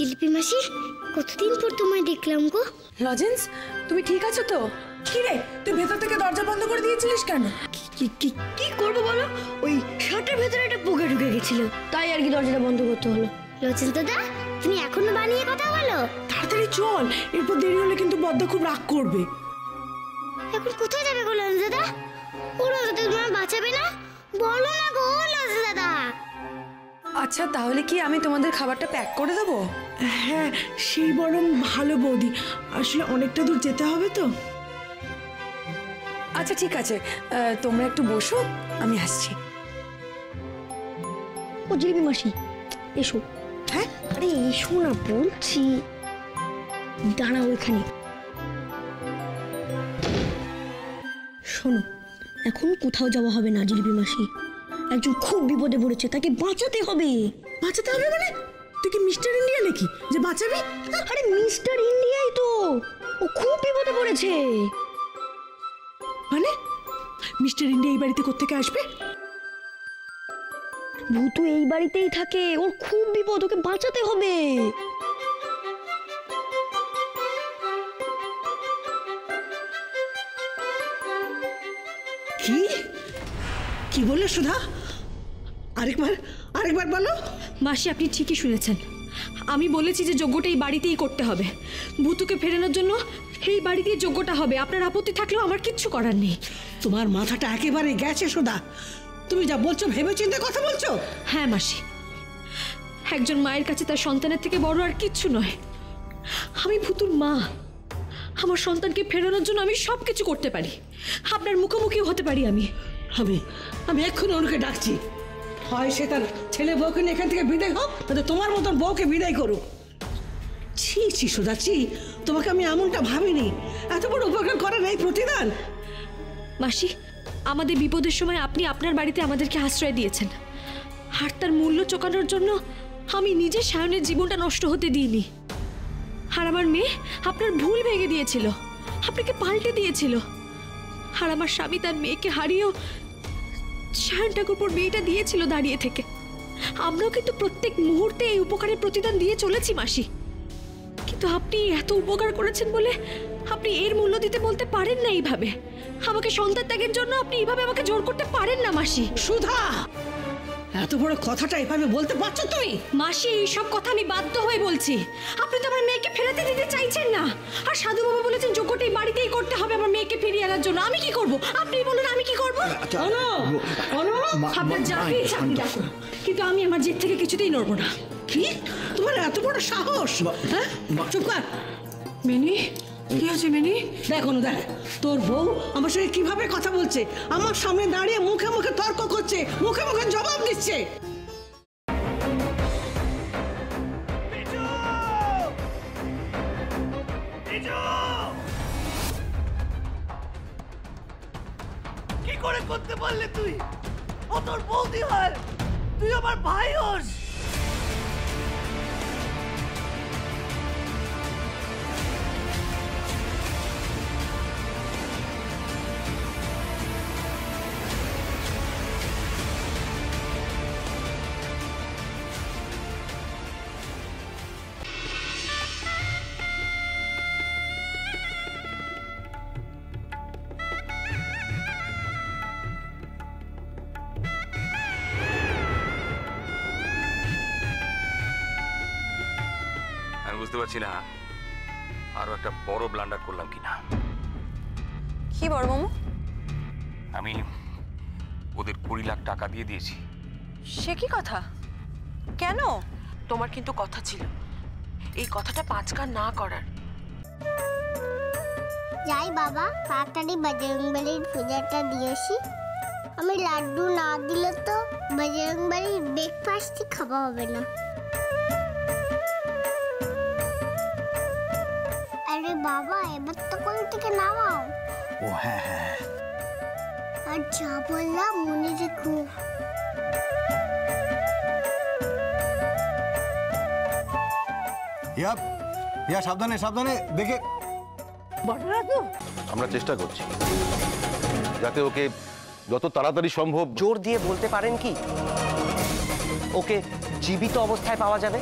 জিলিপি মাসি, কতদিন পর তোমায় দেখলাম গো। লজেন্স, তুমি ঠিক আছো তো? কি রে, তুই ভেতর থেকে দরজা বন্ধ করে দিয়েছিলিস কেন? কি করবো বলো, ওই শার্টের ভেতরে একটা পোকা ঢুকে গেছিল, তাই আর কি দরজাটা বন্ধ করতে হলো। লজেন্স দাদা, তুমি এখনো বানিয়ে কথা বলো? তাড়াতাড়ি চল, এরপর দেরি হলে কিন্তু বদ্দা খুব রাগ করবে। এখন কোথায় যাবে গো লজেন্স দাদা? ও লজেন্স দাদা তোমায় বাঁচাবে না? বলো না গো লজেন্স দাদা। আচ্ছা, তাহলে কি আমি তোমাদের খাবারটা প্যাক করে দেবো? হ্যাঁ, সেই বরং ভালো বৌদি, আসলে অনেকটা দূর যেতে হবে তো। আচ্ছা ঠিক আছে, তোমরা একটু বসো, আমি আসছি। ও জিলিপি মাসি, এসো। হ্যাঁ, আরে এসো না বলছি, দাঁড়াও এখানে। শোনো, এখন কোথাও যাওয়া হবে না জিলিপি মাসি, একজন খুব বিপদে পড়েছে, তাকে বাঁচাতে হবে। বাঁচাতে হবে মানে? তুই কি মিস্টার ইন্ডিয়া নাকি যে বাঁচাবি? আরে মিস্টার ইন্ডিয়াই তো, ও খুব বিপদে পড়েছে। মানে মিস্টার ইন্ডিয়া এই বাড়িতে কোত্থেকে আসবে? ভূতু এই বাড়িতেই থাকে, ওর খুব বিপদ, ওকে বাঁচাতে হবে। কি কি বললে সুধা? আরেকবার আরেকবার বলো। মাসি, আপনি ঠিকই শুনেছেন, আমি বলেছি যে যজ্ঞটা এই বাড়িতেই করতে হবে। ভূতুকে ফেরানোর জন্য এই বাড়িতেই যজ্ঞটা হবে। আপনার আপত্তি থাকলেও আমার কিচ্ছু করার নেই। তোমার মাথাটা একেবারে গেছে সুধা, তুমি যা বলছো ভেবে চিন্তে কথা বলছো? হ্যাঁ মাসি, একজন মায়ের কাছে তার সন্তানের থেকে বড় আর কিচ্ছু নয়। আমি ভূতুর মা, আমার সন্তানকে ফেরানোর জন্য আমি সব কিছু করতে পারি, আপনার মুখোমুখিও হতে পারি। আমি আমি আমি এক্ষুনি ওনাকে ডাকছি, হয় সে তার ছেলে বউকে নিয়ে এখান থেকে বিদায় হোক, তাহলে তোমার মতন বউকে বিদায় করুক। ছি ছি সুধা, ছি, তোমাকে আমি এমনটা ভাবিনি, এত বড় উপকার করার এই প্রতিদান। মাসি, আমাদের বিপদের সময় আপনি আপনার বাড়িতে আমাদেরকে আশ্রয় দিয়েছেন, আর তার মূল্য চোকানোর জন্য আমি নিজে সায়নের জীবনটা নষ্ট হতে দিইনি। আর আমার মেয়ে আপনার ভুল ভেঙে দিয়েছিল, আপনাকে পাল্টে দিয়েছিল। আর আমার স্বামী তার মেয়েকে হারিয়েও সায়ন ঠাকুরপুর মেয়েটা দিয়েছিল দাঁড়িয়ে থেকে। আমরাও কিন্তু প্রত্যেক মুহূর্তে এই উপকারের প্রতিদান দিয়ে চলেছি মাসি, কিন্তু আপনি এত উপকার করেছেন বলে আপনি এর মূল্য দিতে বলতে পারেন না। এইভাবে আমাকে সন্তান ত্যাগের জন্য আপনি এইভাবে আমাকে জোর করতে পারেন না মাসি। সুধা, এত বড় কথাটা এভাবে বলতে পারছো তুমি? মাসি, এইসব কথা আমি বাধ্য হয়ে বলছি। আপনি তো আমার মেয়েকে ফেরাতে দিতে চাইছেন না, আর সাধু বাবা বলেছেন যোগ্যটা এই বাড়িতেই করতে হবে আমার মেয়েকে ফিরিয়ে আনার জন্য। আমি কি করব? আপনি বলুন, আমি কি করব? আপনার যাকে ইচ্ছা আপনি ডাকুন, কিন্তু আমি আমার জেদ থেকে কিছুতেই নড়বো না। কি তোমার এত বড় সাহস? হ্যাঁ, চুপ কর। মিনি, কি হয়েছে মিনি? দেখো না, দেখ তোর বউ আমার সঙ্গে কিভাবে কথা বলছে, আমার সামনে দাঁড়িয়ে মুখে মুখে তর্ক করছে, মুখে মুখে জবাব দিচ্ছে। কি করে করতে পারলে তুই? ও তোর বৌদি হয়, তুই আমার ভাই হোস। বুঝতে পারছি না আরো একটা বড় ব্লান্ডার করলাম কিনা। কি বড় মামু? আমি ওদের 20 লাখ টাকা দিয়ে দিয়েছি। সে কি কথা? কেন? তোমার কিন্তু কথা ছিল এই কথাটা 5 কান না করার। যাই বাবা, তাড়াতাড়ি বজরংবলীর পূজাটা দিয়েছি। আমি লাড্ডু না দিলে তো বজরংবলীর ব্রেকফাস্টই খাওয়া হবে না। আরে বাবা, এবার তো কোল থেকে নামাও। ও হ্যাঁ হ্যাঁ, আর যা বললাম মনে রেখো। ইয়া সাবধানে সাবধানে দেখে। আমরা চেষ্টা করছি যাতে ওকে যত তাড়াতাড়ি সম্ভব। জোর দিয়ে বলতে পারেন কি ওকে জীবিত অবস্থায় পাওয়া যাবে?